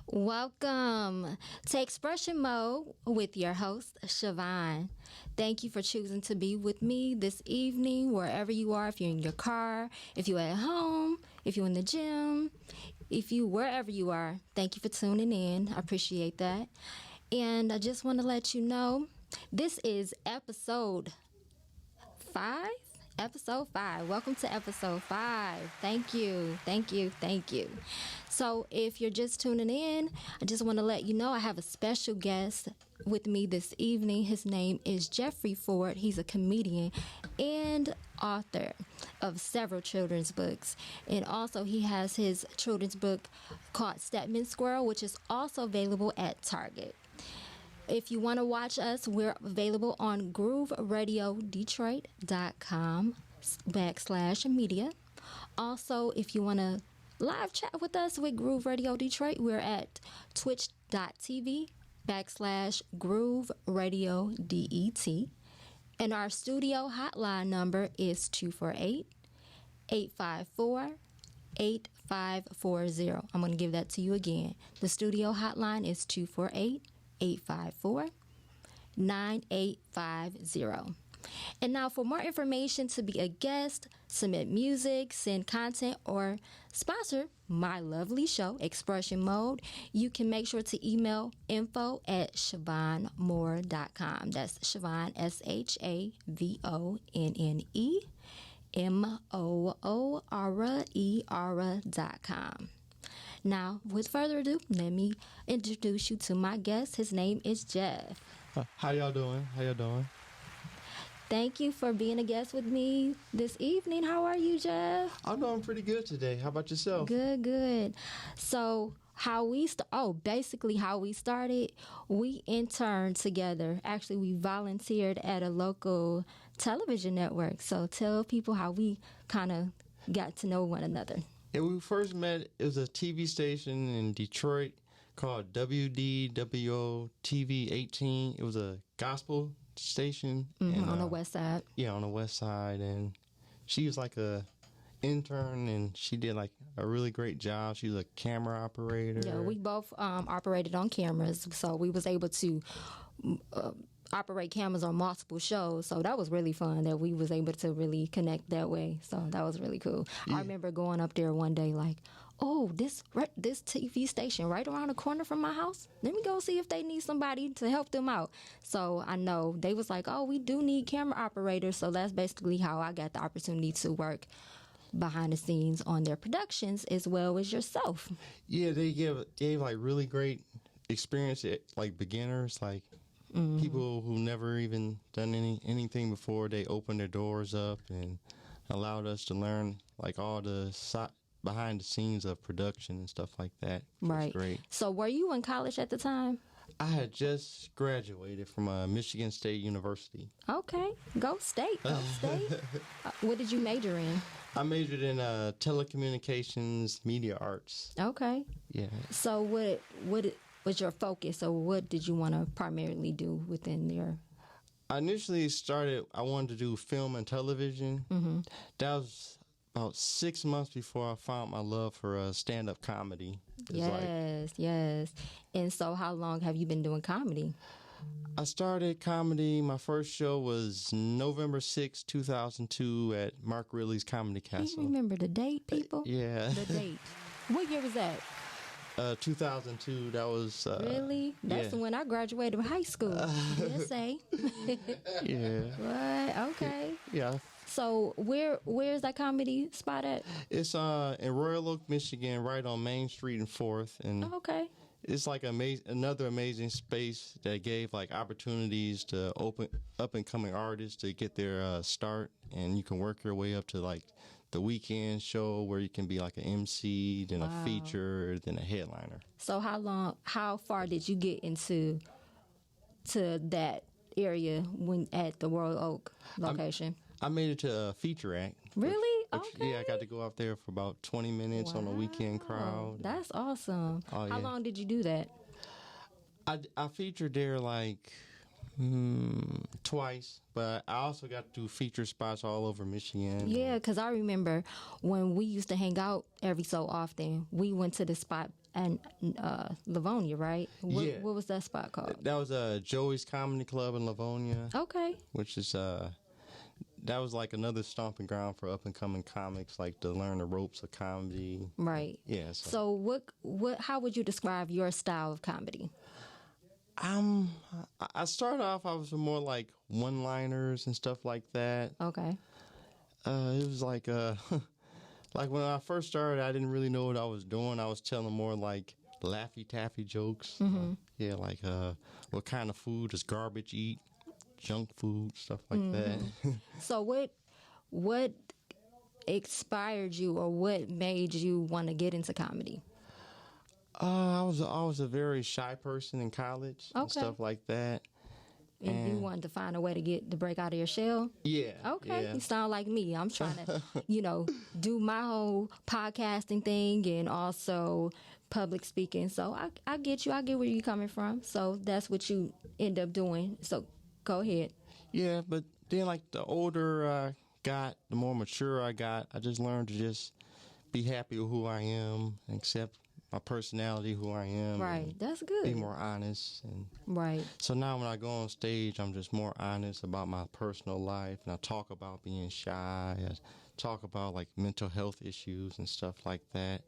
Welcome to Expression Mode with your host, Siobhan. Thank you for choosing to be with me this evening, wherever you are. If you're in your car, if you're at home, if you're in the gym, wherever you are, thank you for tuning in. I appreciate that. And I just want to let you know, this is episode 5. Episode 5. Welcome to episode 5. Thank you. So if you're just tuning in, I just want to let you know I have a special guest with me this evening. His name is Jeffrey Ford. He's a comedian and author of several children's books. And also he has his children's book called Stepman Squirrel, which is also available at Target. If you want to watch us, we're available on grooveradiodetroit.com/media. Also, if you want to live chat with us with Groove Radio Detroit, we're at twitch.tv/Groove Radio DET. And our studio hotline number is 248-854-8540. I'm going to give that to you again. The studio hotline is 248-854-9850. And now for more information to be a guest, submit music, send content, or sponsor my lovely show, Expression Mode, you can make sure to email info@ShavonMoore.com. That's Shavon, ShavonMoore.com. Now, with further ado, let me introduce you to my guest. His name is Jeff. How y'all doing? Thank you for being a guest with me this evening. How are you, Jeff? I'm doing pretty good today. How about yourself? Good. So how we started, we interned together. Actually, we volunteered at a local television network. So tell people how we kind of got to know one another. Yeah, we first met, it was a TV station in Detroit called WDWO TV 18. It was a gospel station. And, on the west side. Yeah, on the west side. And she was like a intern, and she did like a really great job. She was a camera operator. Yeah, we both operated on cameras, so we was able to operate cameras on multiple shows. So that was really fun that we was able to really connect that way. So that was really cool. Yeah. I remember going up there one day like, oh, this TV station right around the corner from my house. Let me go see if they need somebody to help them out. So I know they was like, oh, we do need camera operators. So that's basically how I got the opportunity to work behind the scenes on their productions as well as yourself. Yeah, they gave like really great experience at like beginners, like people who never even done anything before. They opened their doors up and allowed us to learn like all the behind the scenes of production and stuff like that. Right. It was great. So were you in college at the time? I had just graduated from Michigan State University. Okay. Go State. What did you major in? I majored in telecommunications, media arts. Okay. Yeah. So what was your focus, or what did you want to primarily do within your... I initially I wanted to do film and television. Mm-hmm. That was about 6 months before I found my love for stand-up comedy. Yes. And so how long have you been doing comedy? I started comedy. My first show was November 6, 2002 at Mark Ridley's Comedy Castle. You remember the date, people? Yeah. The date. What year was that? 2002. That was... really? That's when I graduated high school. USA. Yeah. What? Okay. Yeah. So where's that comedy spot at? It's in Royal Oak, Michigan, right on Main Street and 4th. And okay. it's like another amazing space that gave like opportunities to open up and coming artists to get their start, and you can work your way up to like the weekend show where you can be like an MC, then a feature, then a headliner. So how far did you get into that area when at the Royal Oak location? I made it to a feature act. Really? Okay. Yeah, I got to go out there for about 20 minutes on a weekend crowd. That's awesome. Oh, How yeah. long did you do that? I featured there like twice, but I also got to do feature spots all over Michigan. Yeah, because I remember when we used to hang out every so often, we went to the spot in Livonia, right? Yeah. What was that spot called? That was Joey's Comedy Club in Livonia. Okay. Which is that was like another stomping ground for up and coming comics, like to learn the ropes of comedy. Right. Yeah. So what how would you describe your style of comedy? I started off, I was more like one-liners and stuff like that. Okay. It was like like when I first started, I didn't really know what I was doing. I was telling more like Laffy Taffy jokes. Yeah, like what kind of food does garbage eat? Junk food, stuff like that. So what inspired you, or what made you want to get into comedy? I was a very shy person in college and Okay. stuff like that. And you wanted to find a way to break out of your shell? Yeah. Okay, Yeah. you sound like me. I'm trying to, do my whole podcasting thing and also public speaking. So I get you. I get where you're coming from. So that's what you end up doing. So go ahead. Yeah, but then like the older I got, the more mature I got, I just learned to just be happy with who I am, accept my personality, who I am. Right. and That's good. Be more honest. And Right. so now when I go on stage, I'm just more honest about my personal life, and I talk about being shy. I talk about like mental health issues and stuff like that.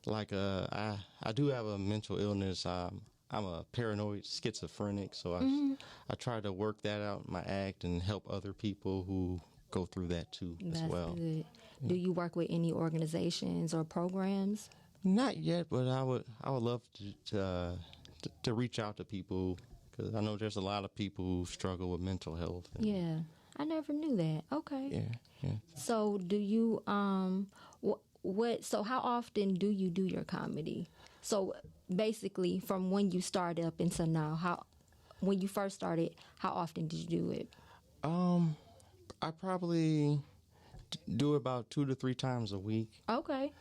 Like I do have a mental illness. I'm a paranoid schizophrenic, so I try to work that out in my act and help other people who go through that too as That's well. good. Do you work with any organizations or programs? Not yet, but I would love to reach out to people, because I know there's a lot of people who struggle with mental health. And Yeah. I never knew that. Okay. Yeah. So do you so how often do you do your comedy? So basically from when you started up until now, when you first started, how often did you do it? I probably do it about 2 to 3 times a week. Okay.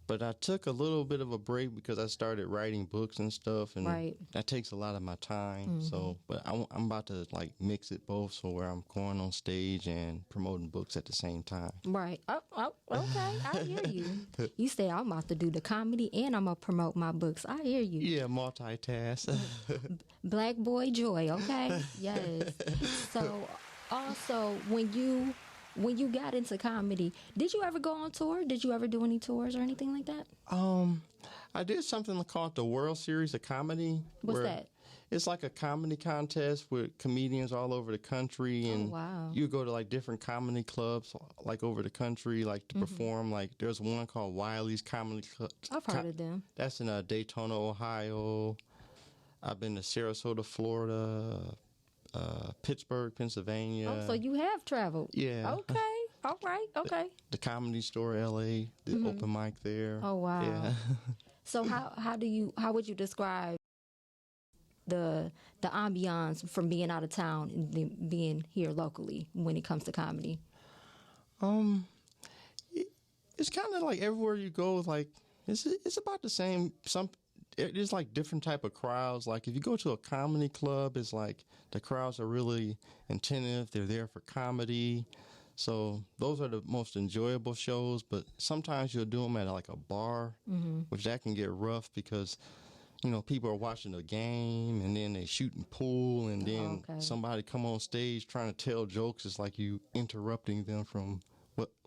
But I took a little bit of a break because I started writing books and stuff, and Right. that takes a lot of my time. So, but I'm about to like mix it both, so where I'm going on stage and promoting books at the same time. Right. Oh, okay. I hear you. You say I'm about to do the comedy and I'm gonna promote my books. I hear you. Yeah, multitask. Black boy joy. Okay. Yes. So also when you got into comedy, did you ever go on tour? Did you ever do any tours or anything like that? I did something called the World Series of Comedy. What's where that? It's like a comedy contest with comedians all over the country, and wow. you go to like different comedy clubs like over the country, like to perform. Like there's one called Wiley's Comedy Club. I've heard of them. That's in Daytona, Ohio. I've been to Sarasota, Florida, Pittsburgh, Pennsylvania. Oh, so you have traveled. Yeah. Okay. All right. Okay. The Comedy Store, LA, the open mic there. Oh wow. Yeah. So how would you describe the ambiance from being out of town and then being here locally when it comes to comedy? It's kind of like everywhere you go, like it's about the same. There's like different type of crowds. Like if you go to a comedy club, it's like the crowds are really attentive. They're there for comedy. So those are the most enjoyable shows. But sometimes you'll do them at like a bar, which that can get rough because, people are watching the game and then they shooting pool and then somebody come on stage trying to tell jokes. It's like you interrupting them from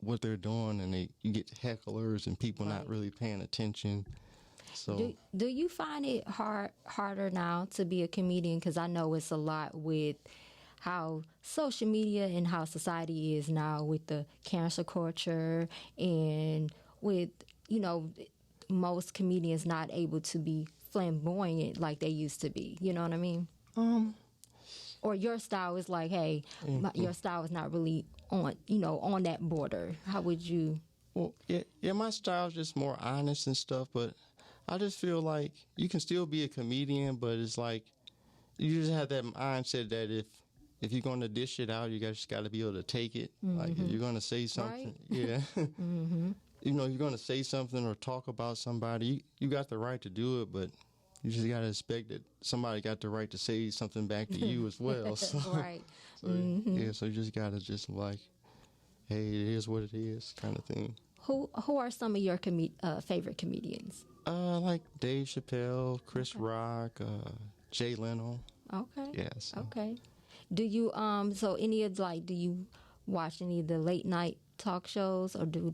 what they're doing, and you get hecklers and people not really paying attention. So do you find it harder now to be a comedian? Because I know it's a lot with how social media and how society is now with the cancel culture and with, most comedians not able to be flamboyant like they used to be. You know what I mean? Or your style is like, hey, your style is not really on, on that border. How would you? Well, yeah, my style's just more honest and stuff, but I just feel like you can still be a comedian, but it's like you just have that mindset that if you're going to dish it out, you just got to be able to take it. Like if you're going to say something, yeah, you're going to say something or talk about somebody, you got the right to do it, but you just got to expect that somebody got the right to say something back to you as well. So, Right. So, yeah, so you just got to just like, hey, it is what it is kind of thing. Who are some of your favorite comedians? Like Dave Chappelle, Chris Rock, Jay Leno. Okay. Yes. Okay. Do you do you watch any of the late night talk shows, or do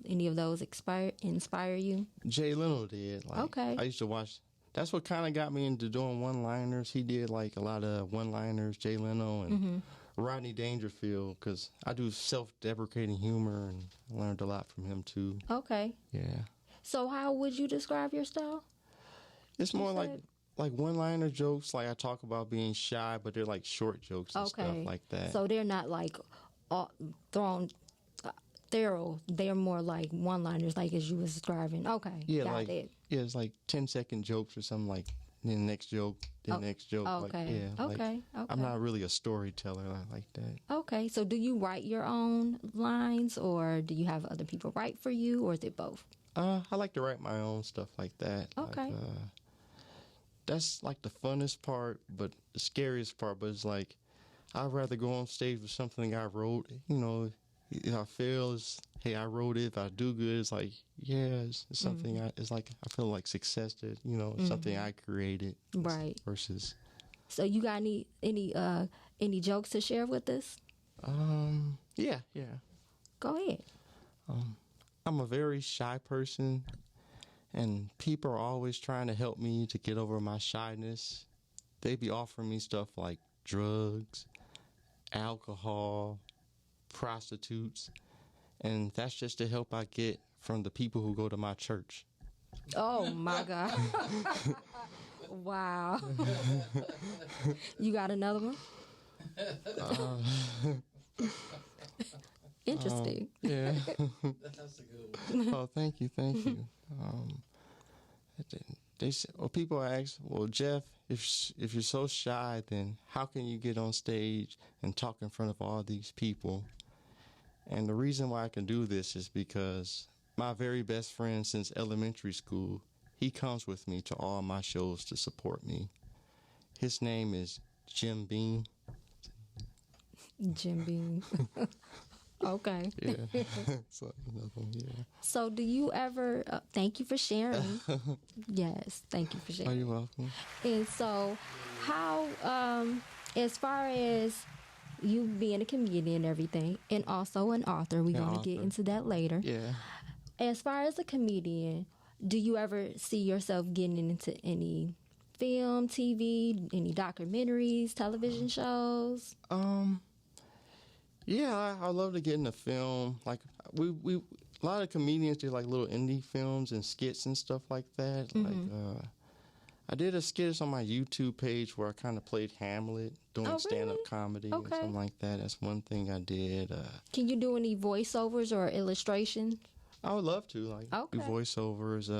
any of those inspire you? Jay Leno did. Like, okay. I used to watch. That's what kind of got me into doing one-liners. He did like a lot of one-liners, Jay Leno and Rodney Dangerfield, because I do self-deprecating humor, and I learned a lot from him too. Okay. Yeah. So how would you describe your style? It's more like one-liner jokes. Like I talk about being shy, but they're like short jokes and stuff like that. So they're not like thrown thorough. They're more like one-liners, like as you was describing. Okay. Yeah, got it. Yeah, it's like 10-second jokes or something, like then the next joke, next joke. Okay. Like, okay. I'm not really a storyteller like that. Okay. So do you write your own lines, or do you have other people write for you, or is it both? I like to write my own stuff like that. Okay. Like, that's like the funnest part, but the scariest part. But it's like I'd rather go on stage with something I wrote. If I fail, it's hey, I wrote it. If I do good, it's like it's something. It's like I feel like success that it's something I created. Right. Versus. So you got any jokes to share with us? Yeah. Go ahead. I'm a very shy person, and people are always trying to help me to get over my shyness. They be offering me stuff like drugs, alcohol, prostitutes, and that's just the help I get from the people who go to my church. Oh my God. Wow. You got another one? Interesting. Yeah. That's a good one. Oh, thank you. They say, people ask, well, Jeff, if you're so shy, then how can you get on stage and talk in front of all these people? And the reason why I can do this is because my very best friend since elementary school, he comes with me to all my shows to support me. His name is Jim Beam. Jim Beam. Okay. Yeah. So do you ever, thank you for sharing. Yes, thank you for sharing. Oh, you're welcome. And so how, as far as you being a comedian and everything, and also an author, we're going to get into that later. Yeah. As far as a comedian, do you ever see yourself getting into any film, TV, any documentaries, television shows? Yeah, I love to get in the film. Like we a lot of comedians do like little indie films and skits and stuff like that. Like I did a skit on my YouTube page where I kind of played Hamlet, doing stand-up comedy and something like that. That's one thing I did. Can you do any voiceovers or illustrations? I would love to do voiceovers.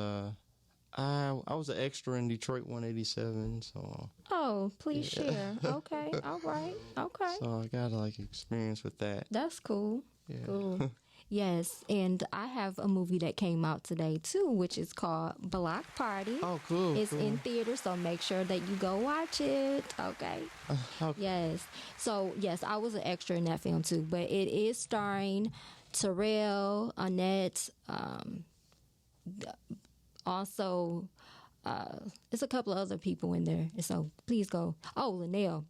I was an extra in Detroit 187, so. Oh, please share. Okay, all right, okay. So I got experience with that. That's cool. Yeah. Cool. Yes, and I have a movie that came out today too, which is called Block Party. Oh, cool. It's in theater, so make sure that you go watch it. Okay. Okay. Yes. So yes, I was an extra in that film too, but it is starring Terrell, Annette, also, it's a couple of other people in there. So please go. Oh, Lunell.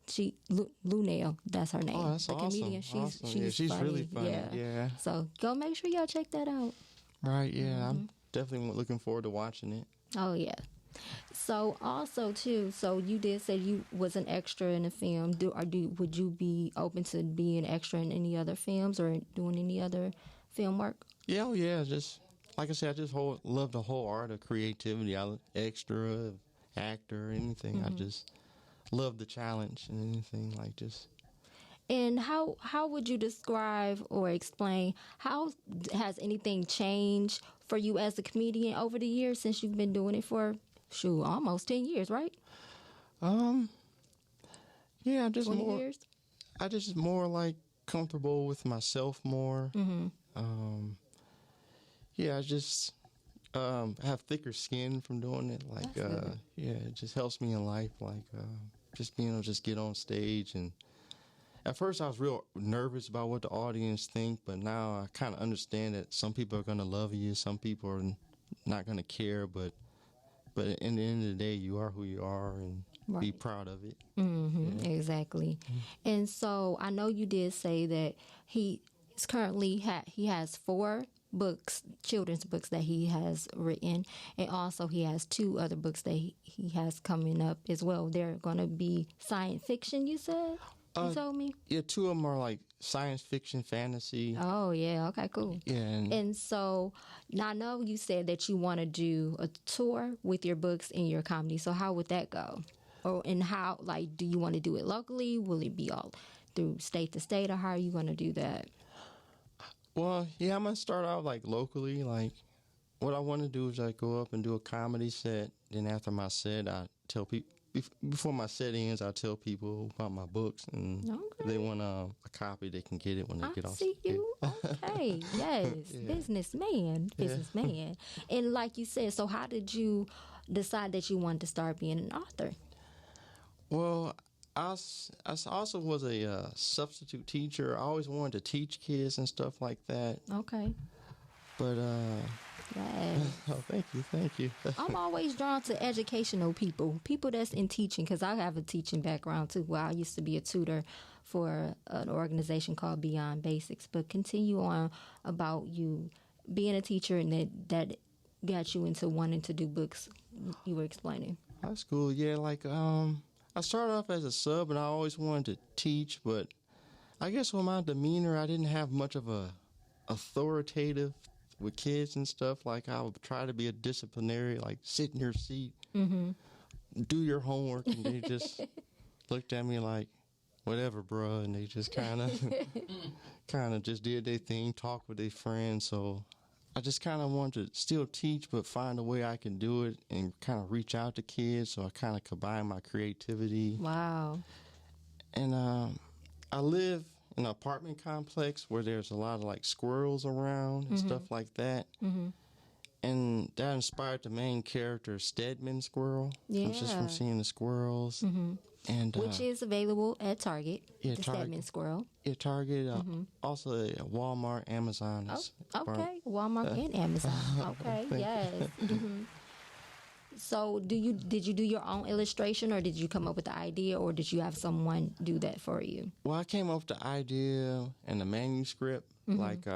Lunell. That's her name. Oh, that's the awesome. comedian. She's she's funny. really funny. Yeah. So go make sure y'all check that out. Right. Yeah. I'm definitely looking forward to watching it. Oh yeah. So also too. So you did say you was an extra in a film. Would you be open to being extra in any other films or doing any other film work? Yeah. Oh, yeah. Just like I said, I just love the whole art of creativity. I extra. actor or anything. I just love the challenge and anything like just. And how would you describe or explain how has anything changed for you as a comedian over the years since you've been doing it for almost 10 years, right? Yeah, I'm just 20 more. years? I just more like comfortable with myself more. Yeah, I just have thicker skin from doing it. Like, yeah, it just helps me in life. Like, just being able to just get on stage. And at first I was real nervous about what the audience think, but now I kind of understand that some people are going to love you, some people are not going to care, but in the end of the day, you are who you are, and be proud of it. Exactly. And so I know you did say that he has 4 books, children's books that he has written, and also he has 2 other books that he has coming up as well. They're going to be science fiction, you said? You told me? Yeah, 2 of them are like science fiction, fantasy. Oh, yeah. Okay, cool. Yeah. And so now I know you said that you want to do a tour with your books and your comedy. So how would that go? And how, like, do you want to do it locally? Will it be all through state to state, or how are you going to do that? Well, yeah, I'm going to start out like locally. Like, what I want to do is like go up and do a comedy set. Then after my set, I tell people, before my set ends, I tell people about my books, and if they want a copy, they can get it when they get off. I see you. Okay. Yes. Businessman. And like you said, so how did you decide that you wanted to start being an author? Well, I also was a substitute teacher. I always wanted to teach kids and stuff like that. Okay. But, Yes. oh, thank you. I'm always drawn to educational people that's in teaching, because I have a teaching background too. Well, I used to be a tutor for an organization called Beyond Basics. But continue on about you being a teacher and that got you into wanting to do books. You were explaining. High school, yeah, like I started off as a sub, and I always wanted to teach, but I guess with my demeanor, I didn't have much of a authoritative with kids and stuff. Like, I would try to be a disciplinary, like, sit in your seat, do your homework, and they just looked at me like, whatever, bruh, and they just kind of just did their thing, talk with their friends. So I just kind of wanted to still teach, but find a way I can do it and kind of reach out to kids. So I kind of combine my creativity. Wow. And I live in an apartment complex where there's a lot of like squirrels around and stuff like that. And that inspired the main character, Stedman Squirrel. Yeah. Just from seeing the squirrels. And which is available at Target, yeah, the Target. Stedman Squirrel. Yeah, Target, also Walmart, Amazon. Okay, Walmart and Amazon. Okay, yes. So did you do your own illustration, or did you come up with the idea, or did you have someone do that for you? Well, I came up with the idea and the manuscript. Like,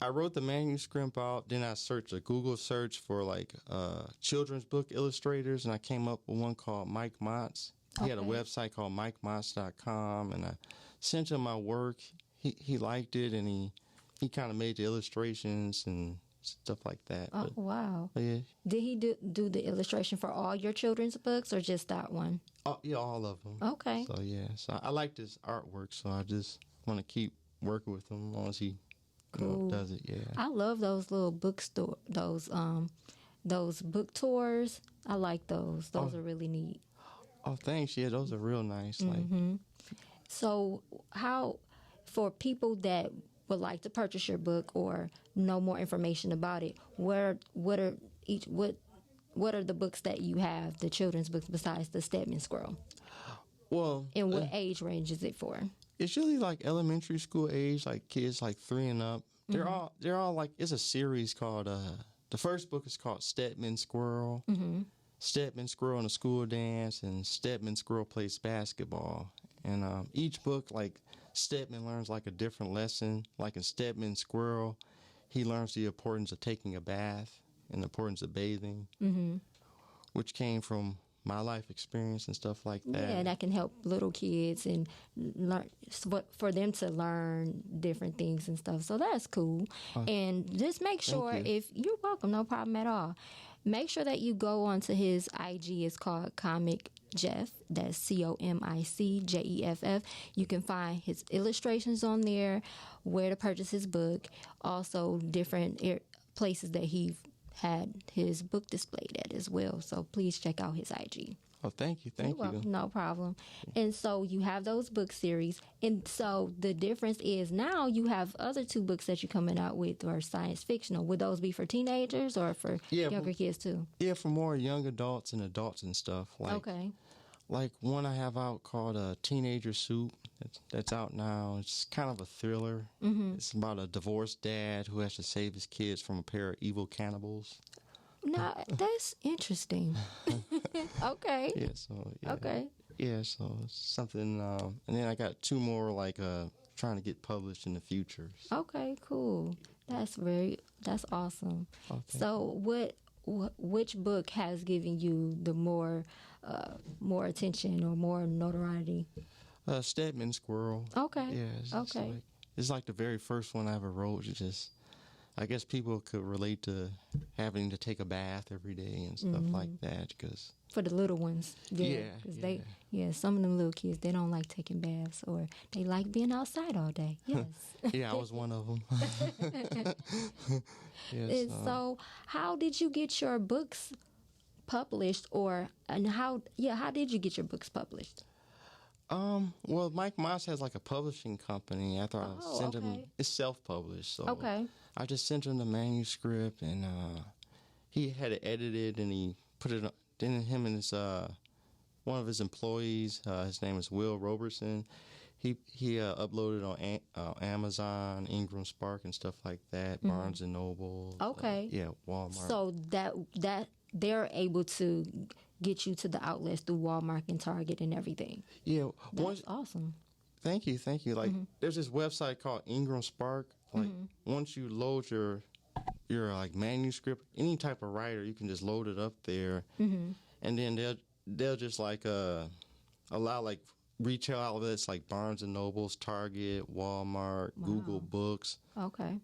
I wrote the manuscript out, then I searched a Google search for like children's book illustrators, and I came up with one called Mike Motz. He had a website called MikeMotz.com, and I sent him my work. He liked it, and he kind of made the illustrations and stuff like that. Oh, wow. Yeah. Did he do the illustration for all your children's books, or just that one? Yeah, all of them. Okay. So, yeah. So I like this artwork, so I just want to keep working with him as long as he does it. Yeah. I love those little bookstore, those book tours. I like those. Those are really neat. Oh, thanks. Yeah, those are real nice. Like, So how, for people that would like to purchase your book or know more information about it, what are the books that you have, the children's books, besides the Stedman Squirrel? Well, And what age range is it for? it's usually like elementary school age, like kids like 3 and up. They're all like, it's a series called the first book is called Stedman Squirrel. Stedman Squirrel in a School Dance, and Stedman Squirrel Plays Basketball. And each book, like, Stedman learns like a different lesson. Like in Stedman Squirrel, he learns the importance of taking a bath and the importance of bathing, which came from my life experience and stuff like that. Yeah, and that can help little kids and learn, for them to learn different things and stuff. So that's cool. And just make sure, if you're welcome, no problem at all. make sure that you go onto his IG. It's called Comic Jeff. That's COMICJEFF. You can find his illustrations on there, where to purchase his book, also different places that he had his book displayed at as well. So please check out his IG. Oh, thank you. Thank you. No problem. And so you have those book series. And so the difference is now you have other 2 books that you're coming out with are science fictional. Would those be for teenagers or for younger kids too? Yeah, for more young adults and adults and stuff. Like, okay. Like one I have out called Teenager Soup. That's out now. It's kind of a thriller. Mm-hmm. It's about a divorced dad who has to save his kids from a pair of evil cannibals. No, that's interesting. Okay. Yeah, so yeah. Okay. Yeah, so something and then I got 2 more like trying to get published in the future. Okay, cool. That's awesome. Okay. So which book has given you the more attention or more notoriety? Stedman Squirrel. Okay. Yeah. It's like the very first one I ever wrote. It's just, I guess people could relate to having to take a bath every day and stuff like that. Cause for the little ones. Some of them little kids, they don't like taking baths or they like being outside all day. Yes. Yeah, I was one of them. Yes, so how did you get your books published how did you get your books published? Well, Mike Moss has like a publishing company. After I sent him, it's self-published. So I just sent him the manuscript, and he had it edited, and he put it. Then him and his one of his employees, his name is Will Robertson. He uploaded on Amazon, Ingram Spark, and stuff like that. Barnes and Noble. Okay. Walmart. So that they're able to get you to the outlets through Walmart and Target and everything. Yeah. That's awesome. Thank you. Like, there's this website called Ingram Spark. Like, once you load your like manuscript, any type of writer, you can just load it up there, and then they'll just like allow like retail outlets like Barnes and Nobles, Target, Walmart, Google Books. Okay.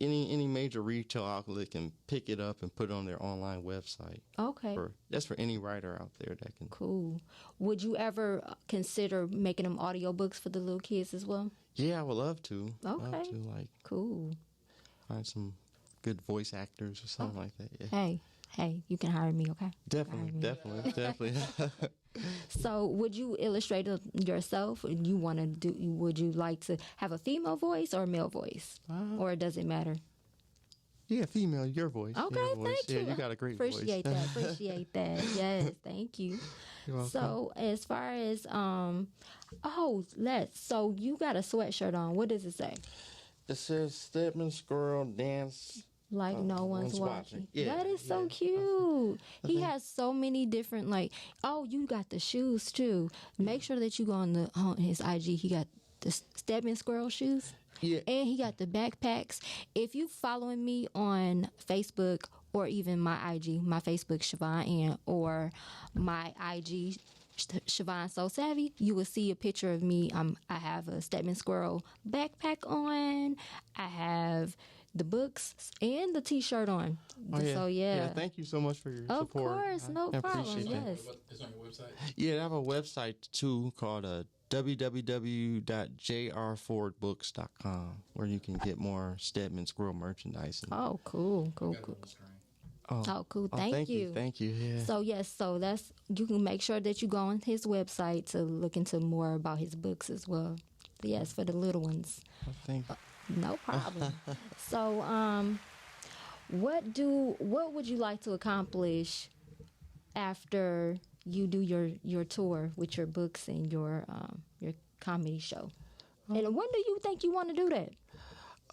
Any major retail outlet can pick it up and put it on their online website. Okay. That's for any writer out there that can. Cool. Would you ever consider making them audiobooks for the little kids as well? Yeah, I would love to. Okay. Love to, like, cool. Find some good voice actors or something like that. Yeah. Hey, you can hire me, okay? Definitely. So, would you illustrate it yourself? Would you like to have a female voice or a male voice, or does it matter? Yeah, female, your voice. Okay, your voice. Thank you. Yeah, you got a great voice. Appreciate that. Yes, thank you. You're welcome. So, as far as so you got a sweatshirt on. What does it say? It says Stedman Squirrel Dance. Like no one's watching. Yeah, that is so cute. He has so many different you got the shoes too. Make sure that you go on his IG. He got the Stedman Squirrel shoes. Yeah. And he got the backpacks. If you following me on Facebook or even my IG, my Facebook Siobhan Ann, or my IG Siobhan So Savvy, you will see a picture of me. I have a Stedman Squirrel backpack on. I have the books and the T-shirt on. So yeah. Thank you so much for your support. support. Of course, no problem. Yes. It's on your website? Yeah, I have a website too called www.jrfordbooks.com, where you can get more Stedman Squirrel merchandise. Oh, cool. Oh, cool. Thank you. Thank you. Yeah. So that's, you can make sure that you go on his website to look into more about his books as well. Yes, for the little ones. Well, thank you. No problem. So, what would you like to accomplish after you do your tour with your books and your comedy show? And when do you think you want to do that?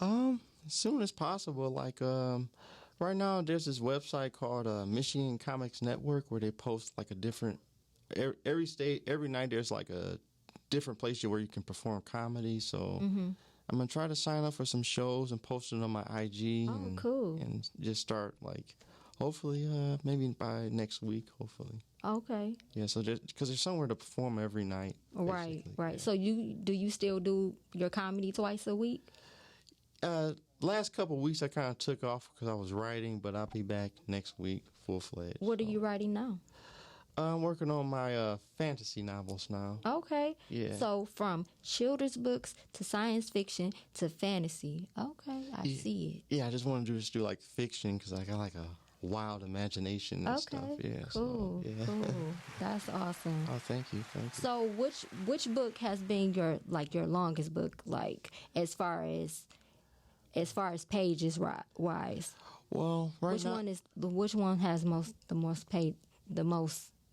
As soon as possible. Like right now, there's this website called Michigan Comics Network where they post like a different every state every night. There's like a different place where you can perform comedy. So. I'm going to try to sign up for some shows and post it on my IG. Cool. And just start, like, hopefully, maybe by next week, hopefully. Okay. Yeah, so because there's somewhere to perform every night. Right. Yeah. So do you still do your comedy twice a week? last couple of weeks I kind of took off because I was writing, but I'll be back next week full-fledged. What are you writing now? I'm working on my fantasy novels now. Okay. Yeah. So from children's books to science fiction to fantasy. Okay, I see it. Yeah, I just want to do like fiction because I got like a wild imagination and stuff. Yeah. Cool. So, yeah. Cool. That's awesome. Oh, thank you. So which book has been your longest book, like as far as pages wise? Well, which one has the most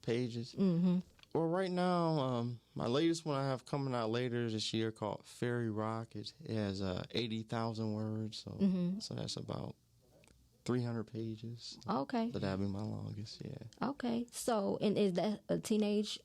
pages? Mm-hmm. Well, right now, my latest one I have coming out later this year called Fairy Rock. It has 80,000 words, so that's about 300 pages. Okay. So that'll be my longest, yeah. Okay. So, and is that a teenagers?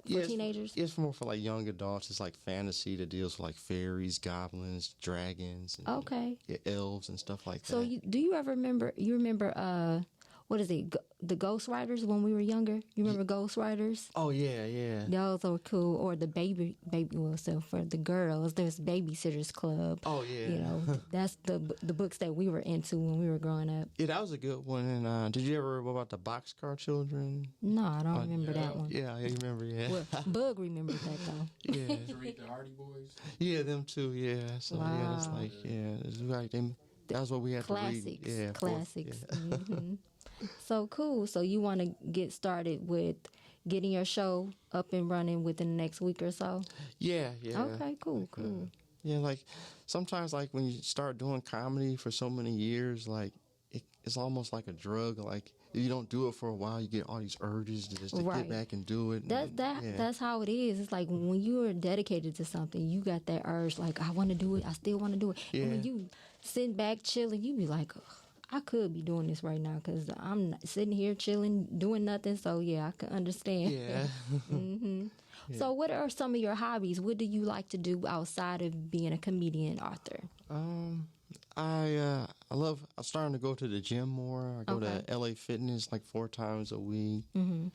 It's more for like young adults. It's like fantasy that deals with like fairies, goblins, dragons, and, okay, elves and stuff like that. So, do you ever remember? You remember what is it? The Ghost Riders when we were younger. You remember Ghost Riders? Oh yeah. Those were cool. Or the baby. Well, so for the girls, there's Babysitters Club. Oh yeah. You know, that's the books that we were into when we were growing up. Yeah, that was a good one. And did you ever read about the Boxcar Children? No, I don't remember that one. Yeah, you remember? Yeah. Well, Bug remembers that though. Yeah. Did you read the Hardy Boys? Yeah, them too. Yeah. So wow. yeah, it's like it's like them. That's what we had classics. to read. Yeah, Classics. Yeah. Mm-hmm. So cool. So you want to get started with getting your show up and running within the next week or so? Yeah. Okay, cool. Yeah, like sometimes like when you start doing comedy for so many years, like it's almost like a drug. Like if you don't do it for a while, you get all these urges to get back and do it. That's how it is. It's like when you are dedicated to something, you got that urge. Like I want to do it. I still want to do it. Yeah. And when you sit back chilling, you be like, ugh, I could be doing this right now because I'm not sitting here chilling, doing nothing. So, yeah, I can understand. Yeah. Mm-hmm. Yeah. So, what are some of your hobbies? What do you like to do outside of being a comedian author? I'm starting to go to the gym more. I go to LA Fitness like 4 times a week. Mm-hmm.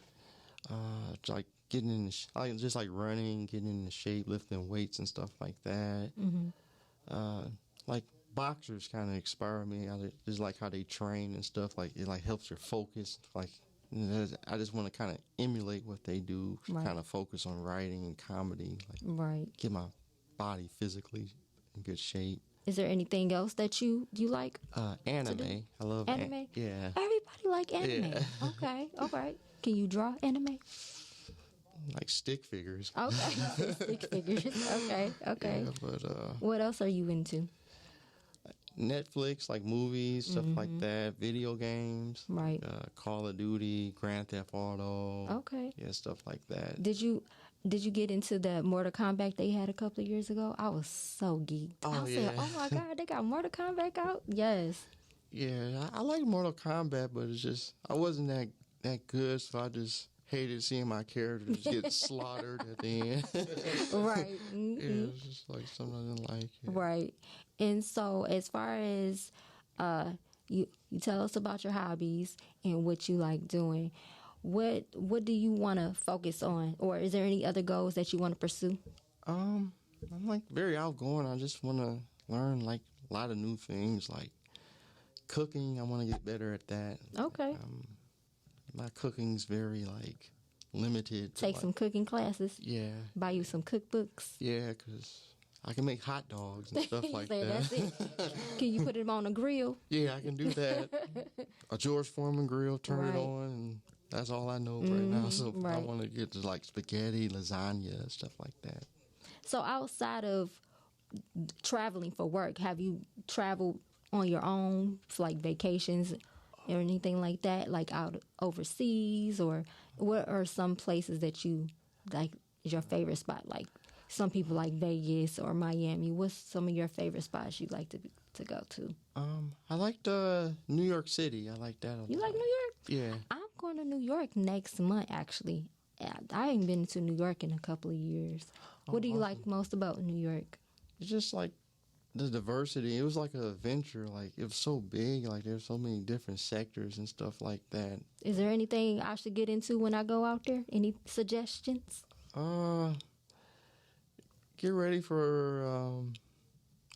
Like getting in just like running, getting into shape, lifting weights and stuff like that. Mm-hmm. Like boxers kind of inspire me. I just like how they train and stuff. Like it like helps your focus. Like I just want to kind of emulate what they do. Right. Kind of focus on writing and comedy. Like right. Get my body physically in good shape. Is there anything else that you like? Anime. I love anime. Yeah. Everybody like anime. Yeah. Okay. All right. Can you draw anime? Like stick figures. Okay. Stick figures. Okay. Yeah, but what else are you into? Netflix, like movies, stuff like that, video games, right? Call of Duty, Grand Theft Auto, okay, yeah, stuff like that. Did you get into the Mortal Kombat they had a couple of years ago? I was so geeked. I said, "Oh my god, they got Mortal Kombat out!" Yes. Yeah, I like Mortal Kombat, but it's just I wasn't that good, so I just hated seeing my characters get slaughtered at the end. Right. Mm-hmm. Yeah, it's just like something I didn't like. Yeah. Right. And so as far as you tell us about your hobbies and what you like doing, what do you want to focus on? Or is there any other goals that you want to pursue? I'm like very outgoing. I just want to learn like a lot of new things, like cooking. I want to get better at that. Okay. My cooking's very like limited. Take some cooking classes. Yeah. Buy you some cookbooks. Yeah, because I can make hot dogs and stuff like that. That's it. Can you put them on a grill? Yeah, I can do that. A George Foreman grill, turn it on, and that's all I know right now. So I want to get to like spaghetti, lasagna, stuff like that. So outside of traveling for work, have you traveled on your own for like vacations or anything like that, like out overseas? Or what are some places that you like is your favorite spot? Like some people like Vegas or Miami. What's some of your favorite spots you like to go to? I like New York City. I like that. You like New York? Yeah. I'm going to New York next month, actually. I ain't been to New York in a couple of years. What do you like most about New York? It's just like the diversity. It was like an adventure. Like it was so big. Like there's so many different sectors and stuff like that. Is there anything I should get into when I go out there? Any suggestions? Get ready for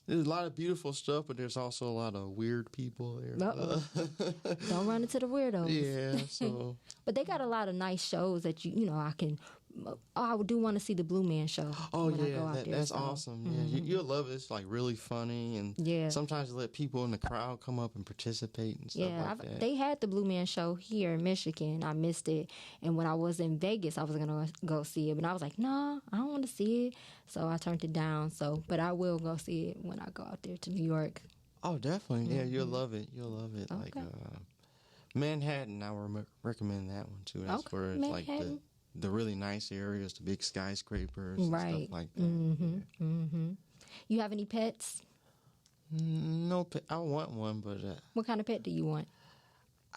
there's a lot of beautiful stuff, but there's also a lot of weird people there. Don't run into the weirdos. Yeah, so. But they got a lot of nice shows that I can. I do want to see the Blue Man show. Oh when I yeah, go out there, that's so. awesome. Yeah, you'll love it. It's like really funny, and sometimes you let people in the crowd come up and participate and stuff like that. They had the Blue Man show here in Michigan. I missed it, and when I was in Vegas, I was gonna go see it, but I was like, no, I don't want to see it, so I turned it down. But I will go see it when I go out there to New York. Oh, definitely. Yeah, you'll love it. You'll love it. Okay. Like Manhattan, I would recommend that one too. That's where it's Manhattan. like the really nice areas, the big skyscrapers, and stuff like that. Mm-hmm. You have any pets? No pet. I want one, but what kind of pet do you want?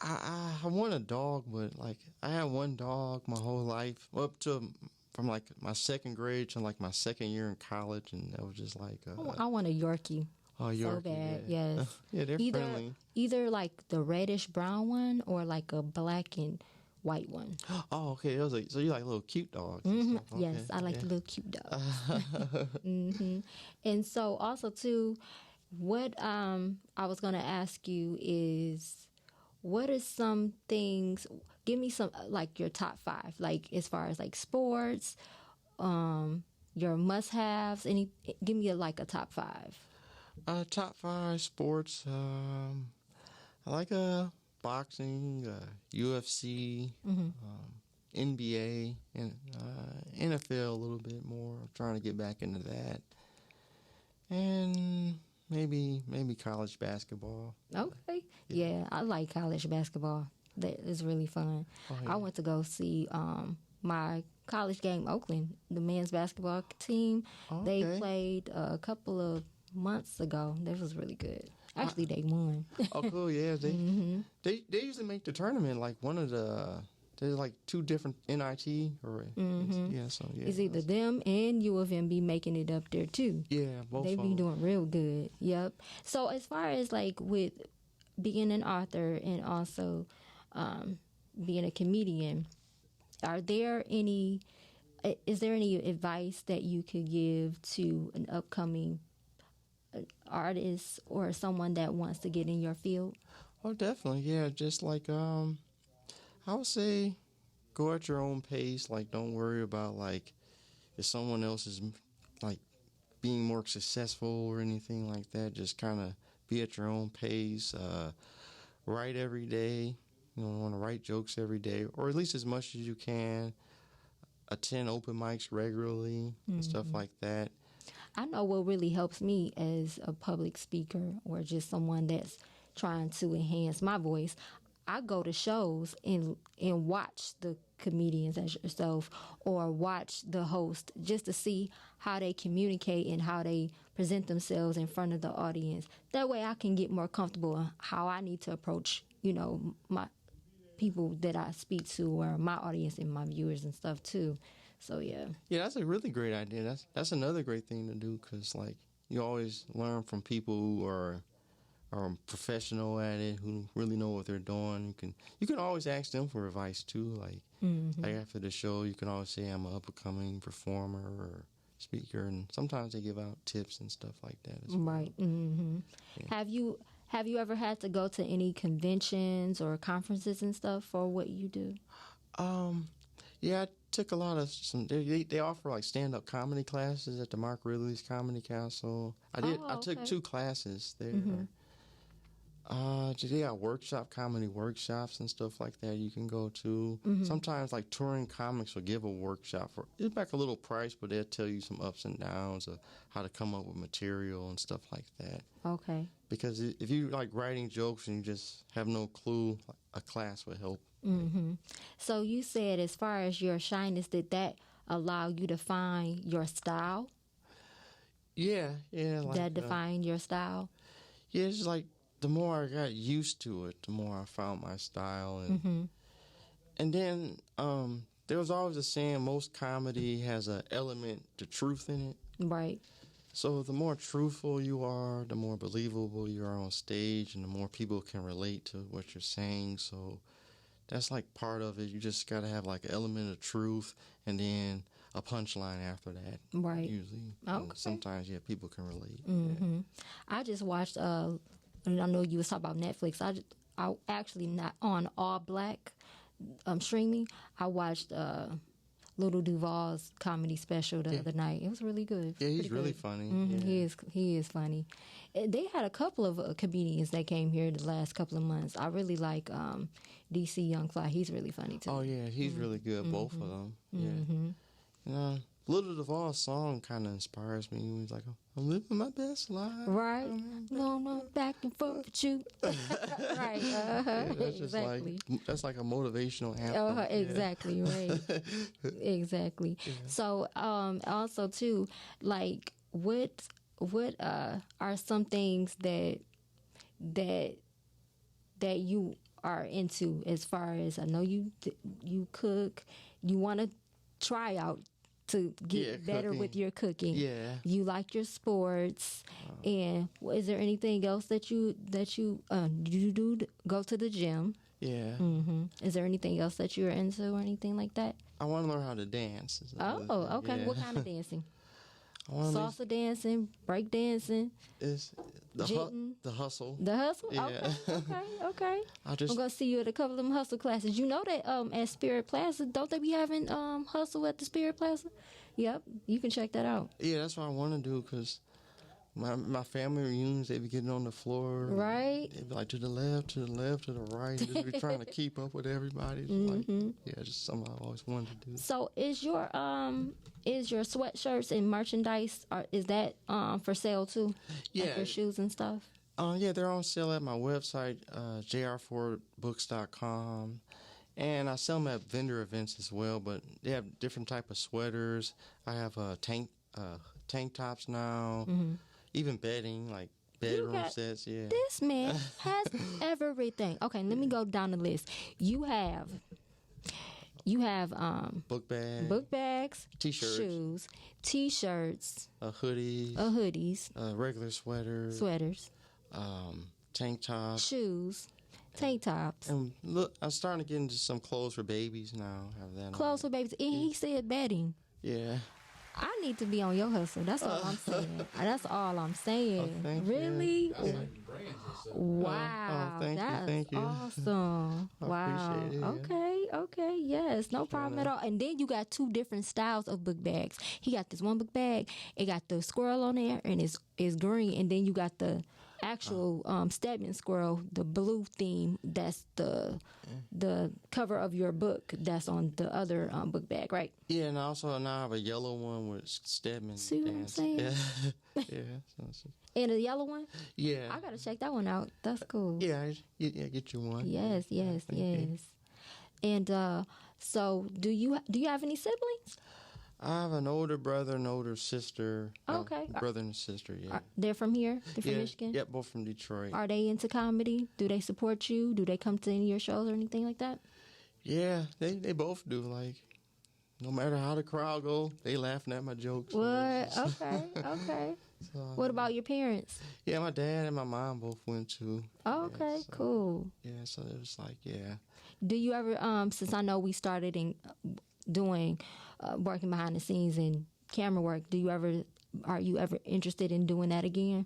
I want a dog, but like I had one dog my whole life, from like my second grade to like my second year in college, and that was just like I want a Yorkie. Oh, Yorkie, so bad, yeah. yes. Yeah, they're friendly. Either like the reddish brown one or like a black and white one. Oh, okay. So you like little cute dogs? Mm-hmm. Okay. Yes, I like the little cute dogs. Mm-hmm. And so also too, what I was gonna ask you is, what are some things? Give me some like your top 5, like as far as like sports, your must-haves. Give me like a top 5. Top 5 sports. I like boxing, UFC, NBA, and NFL a little bit more. I'm trying to get back into that, and maybe college basketball. Okay, yeah, I like college basketball. That is really fun. Oh, yeah. I went to go see my college game, Oakland, the men's basketball team. Okay. They played a couple of months ago. That was really good. Actually, they won. Oh, cool! Yeah, they usually make the tournament like one of the. There's like 2 different NIT or It's either them and U of M be making it up there too. Yeah, both. They be doing real good. Yep. So as far as like with being an author and also being a comedian, is there any advice that you could give to an upcoming artist or someone that wants to get in your field? Oh, definitely. Yeah, just like I would say go at your own pace. Like, don't worry about like if someone else is like being more successful or anything like that. Just kind of be at your own pace. Write every day. You want to write jokes every day, or at least as much as you can. Attend open mics regularly and stuff like that. I know what really helps me as a public speaker or just someone that's trying to enhance my voice. I go to shows and watch the comedians as yourself or watch the host just to see how they communicate and how they present themselves in front of the audience. That way I can get more comfortable in how I need to approach, my people that I speak to or my audience and my viewers and stuff too. So, yeah. Yeah, that's a really great idea. That's another great thing to do because, like, you always learn from people who are professional at it, who really know what they're doing. You can always ask them for advice too. Like after the show, you can always say I'm an up and coming performer or speaker, and sometimes they give out tips and stuff like that as well. Right. Mm-hmm. Yeah. Have you ever had to go to any conventions or conferences and stuff for what you do? Yeah, I took a lot of they offer like stand-up comedy classes at the Mark Ridley's Comedy Castle. I took 2 classes there. They got comedy workshops and stuff like that you can go to. Sometimes like touring comics will give a workshop it's like a little price, but they'll tell you some ups and downs of how to come up with material and stuff like that. Okay. Because if you like writing jokes and you just have no clue, a class would help. So you said as far as your shyness, did that allow you to find your style? Yeah. Like, that defined your style? Yeah, it's just like the more I got used to it, the more I found my style. And then there was always a saying, most comedy has an element to truth in it. Right. So the more truthful you are, the more believable you are on stage, and the more people can relate to what you're saying. So that's like part of it. You just got to have like an element of truth and then a punchline after that. Right. Usually. Okay. And sometimes, people can relate. Mm-hmm. I just watched. And I know you was talking about Netflix. I actually not on all black streaming. I watched Little Duval's comedy special the other night. It was really good. Yeah, he's Pretty really good. funny. Mm-hmm. Yeah. He is funny. They had a couple of comedians that came here the last couple of months. I really like DC Young Fly. He's really funny too. Oh, yeah, he's really good, both of them. Yeah. Little Duval's song kind of inspires me. He's like, I'm living my best life. Right? No, back and forth with you. Right. Yeah, that's just exactly. that's like a motivational anthem. Exactly, right. Exactly. Yeah. So, also too, like, what are some things that you are into as far as, I know you cook, you want to try out to get better cooking. with your cooking. Yeah. You like your sports, and is there anything else that you do go to the gym? Yeah. Mm-hmm. Is there anything else that you're into or anything like that? I want to learn how to dance. Oh, okay. Yeah. What kind of dancing? I wanna Salsa dancing, break dancing, It's jitting? the hustle. The hustle? Yeah. Okay. I just I'm gonna see you at a couple of them hustle classes. You know that at Spirit Plaza, don't they be having hustle at the Spirit Plaza? Yep, you can check that out. Yeah, that's what I want to do because my family reunions, they be getting on the floor. Right. They be like to the left, to the left, to the right. And just be trying to keep up with everybody. It's like, just something I always wanted to do. So is your sweatshirts and merchandise, is that for sale too? Yeah. Like your shoes and stuff? Yeah, they're on sale at my website, jr4books.com. And I sell them at vendor events as well, but they have different type of sweaters. I have tank tops now, even bedding, like bedroom sets. Yeah. This man has everything. Okay, let me go down the list. You have Book bags, T-shirts, shoes, T-shirts, hoodies, hoodies, regular sweaters, tank tops, shoes, tank tops. and look, I'm starting to get into some clothes for babies now. Have that Clothes for babies. And he said bedding. Yeah. I need to be on your hustle. That's all I'm saying. That's all I'm saying. thank you. Really? Oh, Wow. thank you. Awesome. I Wow. appreciate it, yeah. Okay. Yes, no problem at all. And then you got two different styles of book bags. He got this one book bag. It got the squirrel on there, and it's green. And then you got the actual Stedman squirrel, the blue theme. That's the cover of your book. That's on the other book bag, right? Yeah, and also now I have a yellow one with Stedman. See what I'm saying? Yeah. Yeah. So And the yellow one. yeah. I gotta check that one out. That's cool. Yeah, get you one. Yes. Thank you. And so, do you have any siblings? I have an older brother and older sister. Okay. Brother and sister, yeah. They're from here. They're from Michigan. Yeah, both from Detroit. Are they into comedy? Do they support you? Do they come to any of your shows or anything like that? Yeah, they both do. Like, no matter how the crowd go, they laughing at my jokes. What? Okay. So, What about your parents? yeah, my dad and my mom both went too. Okay, so- could Yeah, so it was like, yeah. Do you ever, since I know we started in doing working behind the scenes and camera work, are you ever interested in doing that again?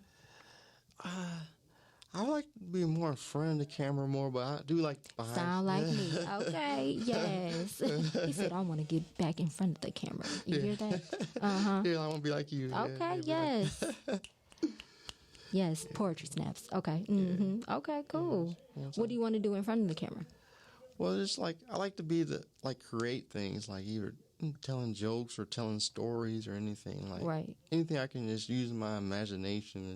I like to be more in front of the camera more, but I do like behind. Sound like me. Okay, yes. He said, I want to get back in front of the camera. You hear that? Uh-huh. Yeah, I want to be like you. Okay, yeah, yes. Yes, poetry snaps. Okay. Mm-hmm. Okay, cool. Yeah, What do you want to do in front of the camera? Well, it's like I like to be create things, like either telling jokes or telling stories or anything. Like Right. anything I can just use my imagination.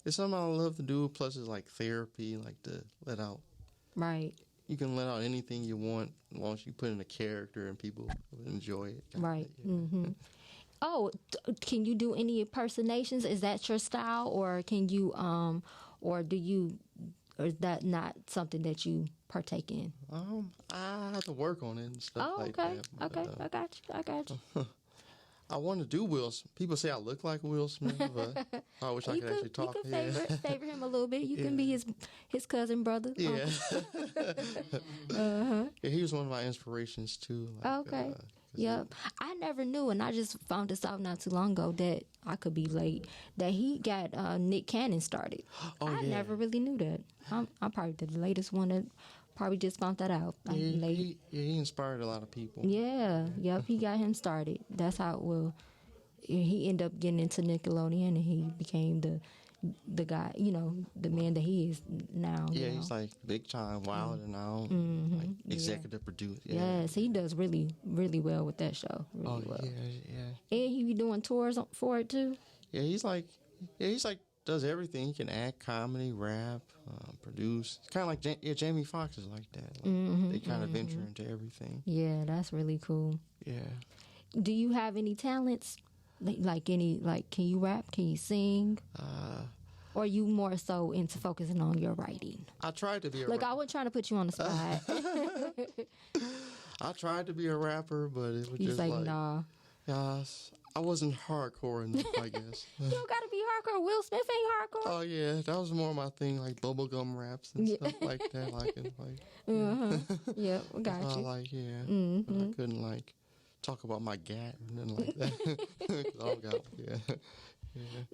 It's something I love to do. Plus, it's like therapy, like to let out. Right. You can let out anything you want as long as you put in a character and people will enjoy it. Right. Yeah. Mm-hmm. Oh, can you do any impersonations? Is that your style, or can you, or is that not something that you partake in? I have to work on it and stuff Oh, like okay. that. Okay, I got you. I want to do Will. People say I look like Will Smith, but I wish I could actually talk. You can favor him a little bit. You can be his cousin, brother. Yeah. Uh-huh. Yeah, he was one of my inspirations too. Like, Okay. Yep. I never knew, and I just found this out not too long ago that I could be late, that he got Nick Cannon started. I never really knew that. I'm probably the latest one that probably just found that out. He inspired a lot of people. Yeah. Yep. He got him started. That's how it will. He ended up getting into Nickelodeon, and he became the guy, the man that he is now. Yeah, he's like big time Wilder now, like executive producer. Yeah. Yes, he does really, really well with that show. Really well. Yeah. And he be doing tours for it too. Yeah, he's like does everything. He can act, comedy, rap, produce. It's kind of like Jamie Foxx is like that. Like, they kind of venture into everything. Yeah, that's really cool. Yeah. Do you have any talents? Like can you rap? Can you sing? Or are you more so into focusing on your writing? I tried to be a rapper. I wasn't trying to put you on the spot. I tried to be a rapper, but it was you just like, nah. I wasn't hardcore enough, I guess. You don't gotta be hardcore. Will Smith ain't hardcore. Oh yeah, that was more my thing, like bubblegum raps and stuff like that. Yeah, got you. But I couldn't talk about my gat and nothing like that. Yeah.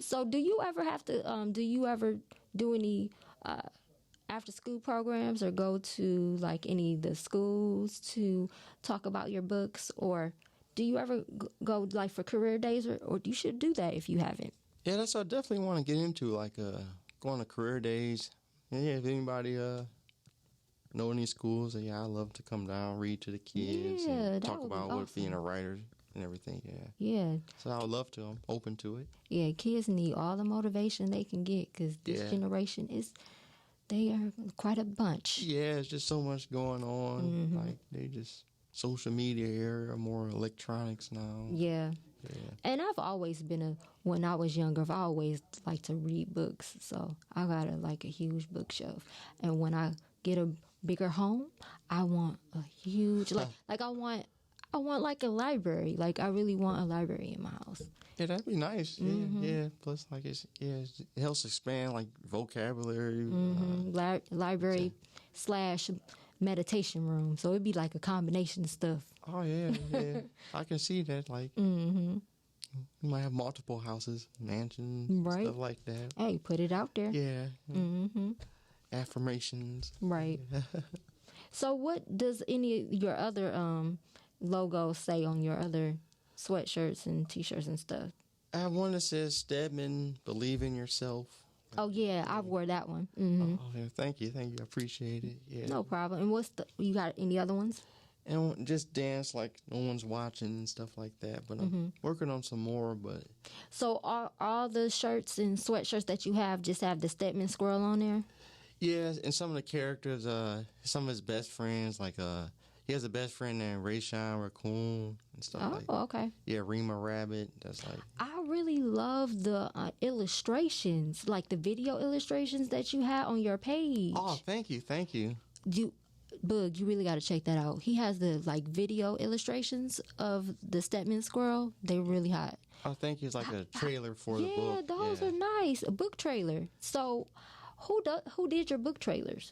So do you ever have to do any after school programs or go to like any of the schools to talk about your books, or do you ever go like for career days, or you should do that if you haven't? Yeah, that's what I definitely want to get into, going to career days. Yeah, if anybody know any schools, I love to come down, read to the kids, and talk about what being a writer and everything. Yeah. So I would love to. I'm open to it. Yeah, kids need all the motivation they can get because this generation they are quite a bunch. Yeah, it's just so much going on. Like they just social media era, more electronics now. Yeah. And I've always when I was younger, I've always liked to read books. So I got a huge bookshelf. And when I get a bigger home, I want a huge, I want like a library. Like I really want a library in my house. Yeah, that'd be nice. Yeah. Plus, it helps expand vocabulary. Library / meditation room. So it'd be like a combination of stuff. Oh yeah. I can see that. You might have multiple houses, mansions, stuff like that. Hey, put it out there. Yeah. Affirmations. Right. So what does any of your other logos say on your other sweatshirts and t-shirts and stuff? I have one that says Stedman, believe in yourself. Oh yeah, I wore that one. Oh, yeah, thank you. I appreciate it. Yeah. No problem. And you got any other ones? And just dance like no one's watching and stuff like that. But I'm working on some more. But so all the shirts and sweatshirts that you have just have the Stedman squirrel on there? Yeah, and some of the characters, some of his best friends, he has a best friend named Rayshawn Raccoon and stuff like that. Oh, okay. Yeah, Rima Rabbit. That's I really love the illustrations, like the video illustrations that you had on your page. Oh, thank you. Boog, you really got to check that out. He has the video illustrations of the Stedman squirrel. They're really hot. Oh, thank you. It's like a trailer for the book. Yeah, those are nice. A book trailer. So who did your book trailers?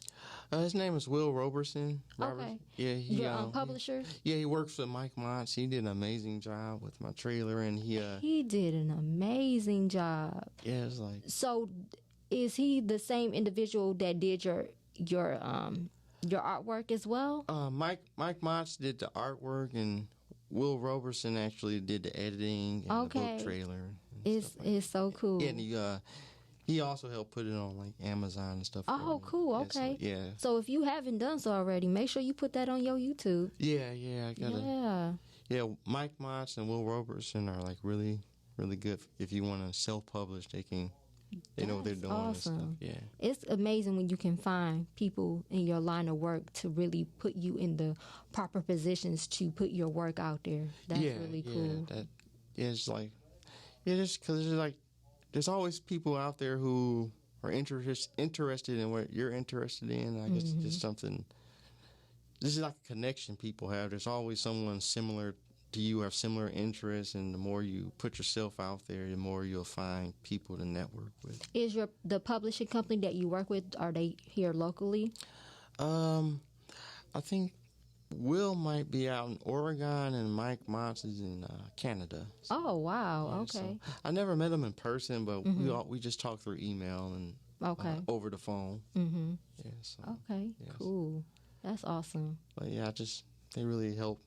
His name is Will Robertson. Okay. Yeah, your publisher? Yeah, he works with Mike Montz. He did an amazing job with my trailer, and he did an amazing job. Yeah, it's So, is he the same individual that did your artwork as well? Mike Montz did the artwork, and Will Robertson actually did the editing and the book trailer. It's so cool. Yeah, and he also helped put it on Amazon and stuff. Oh, cool. Okay. Yeah. So if you haven't done so already, make sure you put that on your YouTube. Yeah, I gotta. Yeah. Yeah, Mike Montz and Will Robertson are really, really good. If you want to self-publish, they know what they're doing. Awesome. And stuff. Yeah. It's amazing when you can find people in your line of work to really put you in the proper positions to put your work out there. That's really cool. It's just because there's always people out there who are interested in what you're interested in. I guess it's just something. This is like a connection people have. There's always someone similar to you, have similar interests, and the more you put yourself out there, the more you'll find people to network with. Is the publishing company that you work with, are they here locally? I think Will might be out in Oregon, and Mike Motz is in Canada. So, Oh, wow. yeah, Okay. so I never met him in person, but we just talk through email and Okay. over the phone. Mm-hmm. Yeah. So, Okay. yes. Cool. That's awesome. But yeah, they really helped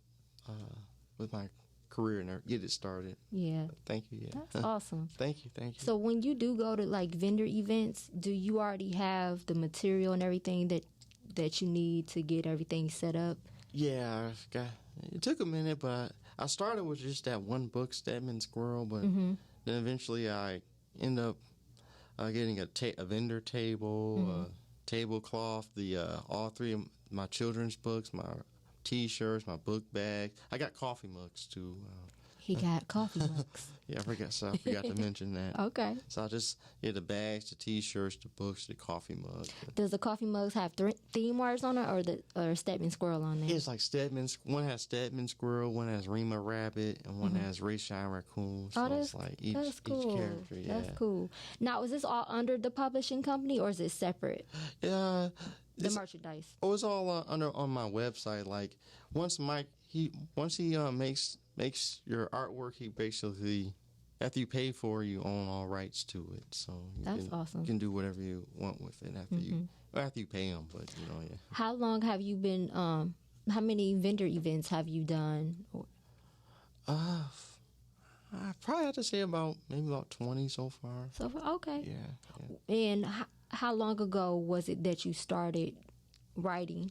with my career and get it started. Yeah. Thank you. Yeah. That's awesome. Thank you. So when you do go to like vendor events, do you already have the material and everything that you need to get everything set up? Yeah, it took a minute, but I started with just that one book, Stedman Squirrel, but then eventually I end up getting a vendor table, tablecloth, all three of my children's books, my T-shirts, my book bag. I got coffee mugs too. He got coffee mugs. Yeah, I forgot to mention that. Okay. So I just the bags, the T-shirts, the books, the coffee mugs. Does the coffee mugs have theme words on it, or Stedman Squirrel on there? It's like one has Stedman Squirrel, one has Rima Rabbit, and one has Ray Shine Raccoon. So that's it's like each cool. character. Yeah, That's cool. Now, is this all under the publishing company, or is it separate? Yeah. The merchandise. Oh, it's all on my website. Like once he makes your artwork, he basically, after you pay for it, you own all rights to it. So Awesome. You can do whatever you want with it after you pay him. But yeah. How long have you been? How many vendor events have you done? I probably have to say maybe about 20 so far. So okay. Yeah. And how long ago was it that you started writing?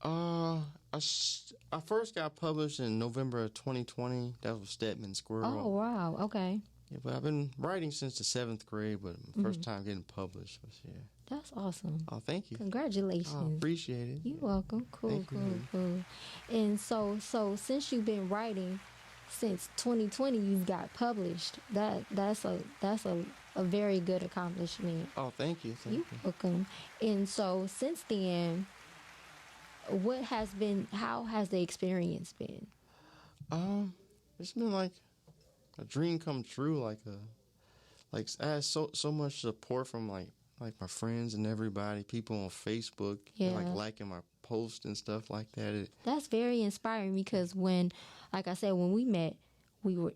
I first got published in November of 2020. That was Stedman Squirrel. Oh, wow. Okay. Yeah, but I've been writing since the 7th grade, but first time getting published was here. That's awesome. Oh, thank you. Congratulations. Oh, appreciate it. You're welcome. Cool. And so since you've been writing since 2020, you've got published. That's a very good accomplishment. Oh, thank you. You're welcome. And so since then, how has the experience been? It's been like a dream come true. I had so much support from like my friends and everybody, people on Facebook, liking my posts and stuff like that. That's very inspiring because when we met, we were,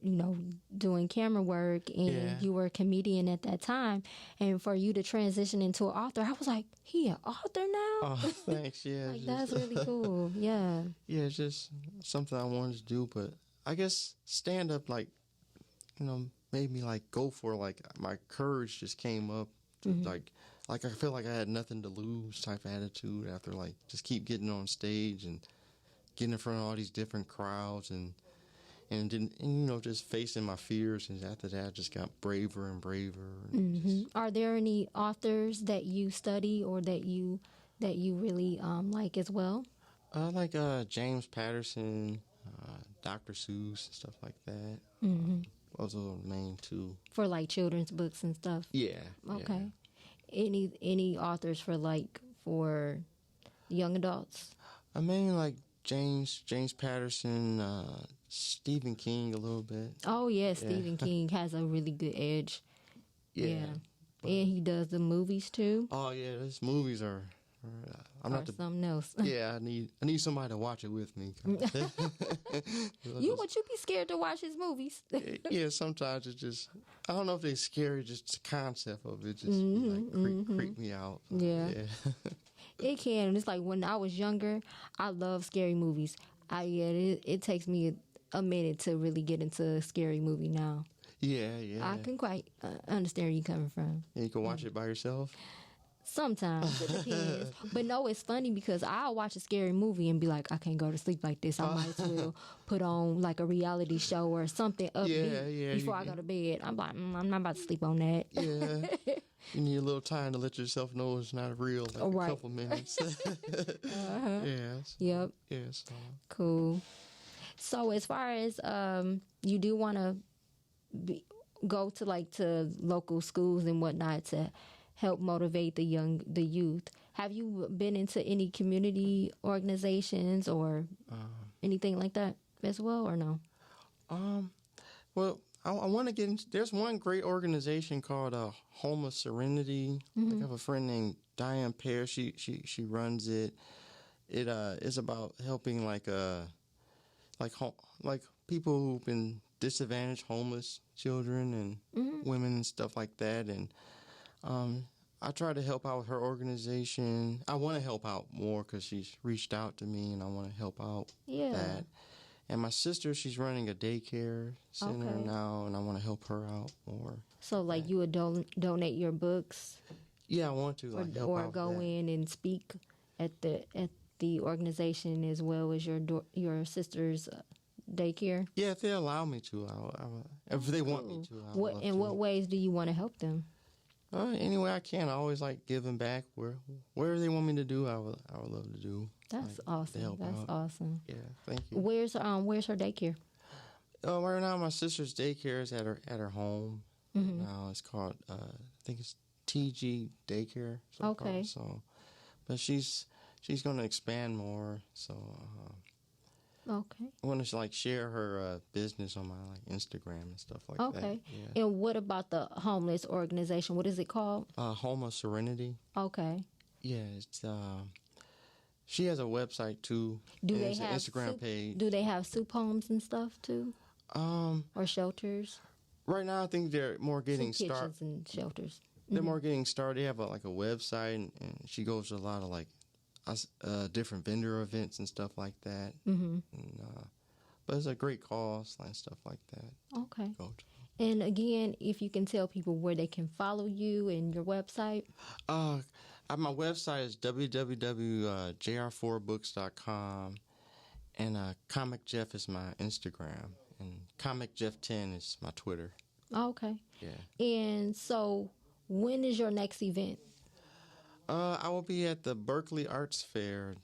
doing camera work and you were a comedian at that time. And for you to transition into an author, I was like, he an author now? Oh, thanks. Yeah. That's really cool. Yeah. Yeah, it's just something I wanted to do. But I guess stand up, made me go for my courage just came up to I feel like I had nothing to lose type attitude after just keep getting on stage and getting in front of all these different crowds and just facing my fears. And after that, I just got braver and braver. Are there any authors that you study or that you really like as well? I like James Patterson, Dr. Seuss, and stuff like that. Those are the main two. For children's books and stuff? Yeah. Okay. Yeah. Any authors for young adults? I mainly James Patterson, Stephen King a little bit. Oh, yeah, Stephen King has a really good edge. Yeah. And he does the movies, too. Oh, yeah, his movies are... something else. Yeah, I need somebody to watch it with me. Would you be scared to watch his movies? Yeah, sometimes it's just... I don't know if they're scary, just the concept of it just creep me out. Yeah. It can. It's like when I was younger, I love scary movies. It takes me a minute to really get into a scary movie now. Yeah. I can quite understand where you're coming from. And you can watch it by yourself? Sometimes. It depends. But no, it's funny because I'll watch a scary movie and be like, I can't go to sleep like this. I might as well put on a reality show or something upbeat before I go to bed. I'm like, I'm not about to sleep on that. Yeah. You need a little time to let yourself know it's not real, a couple minutes. Yes. Yep. Yes. Cool. So as far as you do want to go to to local schools and whatnot to help motivate the youth, have you been into any community organizations or anything like that as well, or no? Well, I want to get into. There's one great organization called Home of Serenity. I have a friend named Diane Pear. She runs it, it is about helping like people who've been disadvantaged, homeless children and women and stuff like that. And I try to help out with her organization. I want to help out more because she's reached out to me, and I want to help out that. And my sister, she's running a daycare center now, and I want to help her out more. So, like, you would donate your books? Yeah, I want to help out. Or go in and speak at the organization as well as your sister's daycare? Yeah, if they allow me to, if they want me to. What ways do you want to help them? Any way I can. I always like giving back. Wherever they want me to do, I would love to do. That's awesome. That's awesome. Yeah, thank you. Where's her daycare? Right now, my sister's daycare is at her home. Now it's called I think it's TG Daycare. Okay. So, but she's going to expand more. So. Okay. I want to share her business on my Instagram and stuff like that. Okay. Yeah. And what about the homeless organization? What is it called? Home of Serenity. Okay. Yeah, it's she has a website too. Do they have an Instagram page? Do they have soup homes and stuff too? Or shelters? Right now, I think they're more getting started. Kitchens and shelters. They're more getting started. They have a website, and she goes to a lot of different vendor events and stuff like that. But it's a great cause and stuff like that. Okay. And again, if you can tell people where they can follow you and your website. My website is www.jr4books.com, and Comic Jeff is my Instagram, and Comic Jeff 10 is my Twitter. Okay. Yeah. And so, when is your next event? I will be at the Berkeley Arts Fair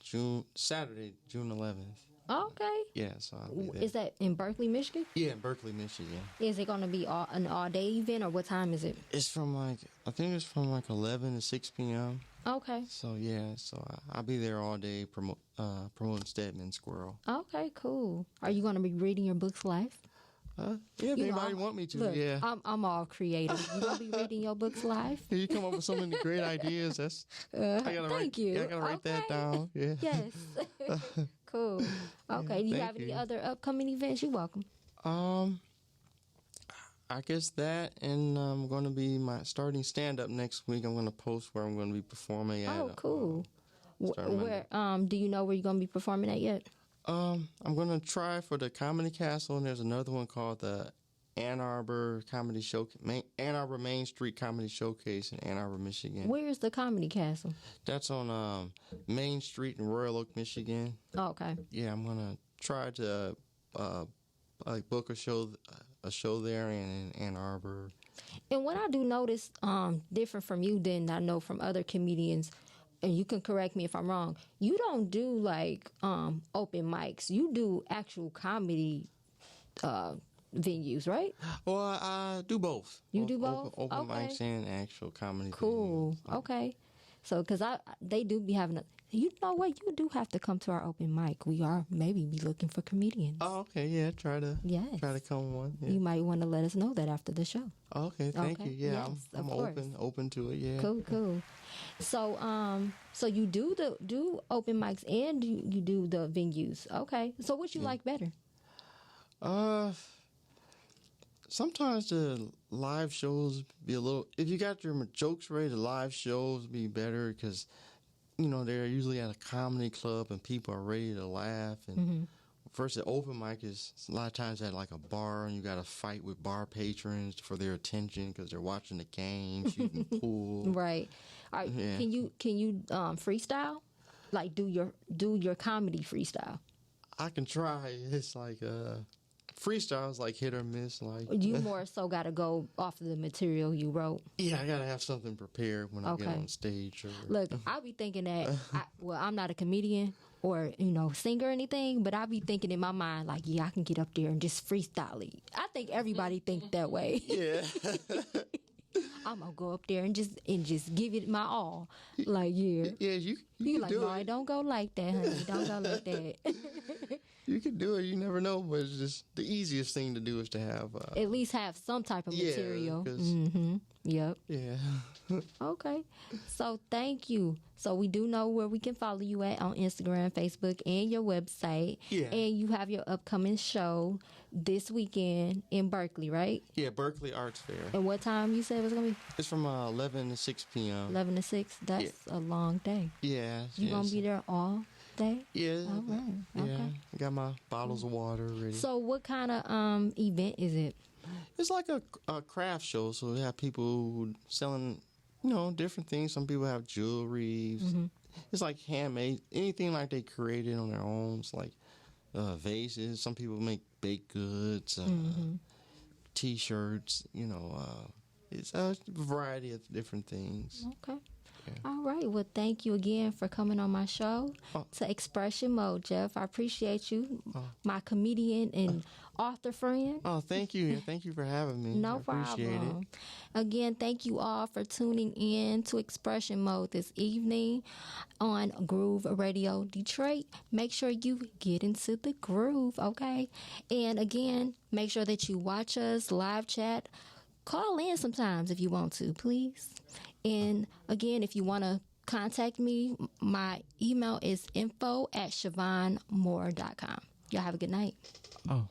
Saturday, June 11th. Okay. Yeah, so I'll be there. Is that in Berkeley, Michigan? Yeah, in Berkeley, Michigan. Is it going to be an all-day event, or what time is it? It's from I think it's from 11 to 6 p.m. Okay. So, yeah, I'll be there all day promoting Stedman Squirrel. Okay, cool. Are you going to be reading your books live? Yeah, if anybody want me to, look, yeah. I'm all creative. You going to be reading your books live? You come up with so many great ideas. Thank you. I got to write that down. Yeah. Yes. Cool. Okay. Do you have any other upcoming events? You're welcome. I guess that, and I'm going to be starting stand-up next week. I'm going to post where I'm going to be performing at. Oh, cool. Where? Do you know where you're going to be performing at yet? I'm going to try for the Comedy Castle, and there's another one called the Ann Arbor Main Street Comedy Showcase in Ann Arbor, Michigan. Where is the Comedy Castle? That's on Main Street in Royal Oak, Michigan. Oh, okay. Yeah, I'm going to try to book a show there in Ann Arbor. And what I do notice different from you than I know from other comedians, and you can correct me if I'm wrong, you don't do open mics. You do actual comedy venues, right? Well, I do both. You do both? Open Okay. mics and actual comedy Cool. venues. Okay. So, because they do be having you know what? You do have to come to our open mic. We are maybe be looking for comedians. Oh, okay. Yeah, try to come one. Yeah. You might want to let us know that after the show. Okay, thank you. Yeah, yes, I'm open to it. Yeah. Cool. So, so you do open mics and you do the venues. Okay. So, what you like better? Sometimes the live shows be a little. If you got your jokes ready, the live shows be better because, they're usually at a comedy club and people are ready to laugh. And first, the open mic is a lot of times at a bar, and you got to fight with bar patrons for their attention because they're watching the game, shooting pool. Right. All right. Yeah. Can you freestyle? Like do your comedy freestyle? I can try. It's freestyles hit or miss. You more so got to go off of the material you wrote. Yeah, I got to have something prepared when I get on stage. Look, I be thinking that. I'm not a comedian or singer or anything, but I be thinking in my mind I can get up there and just freestyle it. I think everybody think that way. Yeah. I'm gonna go up there and just give it my all. Yeah. Yeah, you can do no, it. Don't go like that, honey. Don't go like that. You can do it. You never know, but it's just the easiest thing to do is to have at least have some type of material. Yep. Yeah. Okay. So thank you. So we do know where we can follow you at on Instagram, Facebook, and your website. Yeah. And you have your upcoming show this weekend in Berkeley, right? Yeah, Berkeley Arts Fair. And what time you said it was going to be? It's from 11 to 6 p.m. 11 to 6. That's a long day. Yeah. You going to be there all day? Yeah. All right. Yeah. Okay. I got my bottles of water ready. So what kind of event is it? It's like a craft show, so we have people selling, different things. Some people have jewelry. Mm-hmm. It's like handmade, anything like they created on their own. It's like vases. Some people make baked goods, T-shirts. It's a variety of different things. Okay. All right. Well, thank you again for coming on my show to Expression Mode, Jeff. I appreciate you, my comedian and author friend. Oh, thank you. Thank you for having me. No I appreciate problem. it. Again, thank you all for tuning in to Expression Mode this evening on Groove Radio Detroit. Make sure you get into the groove, okay? And again, make sure that you watch us, live chat. Call in sometimes if you want to, please. And again, if you want to contact me, my email is info@ShavonMoore.com. Y'all have a good night. Oh.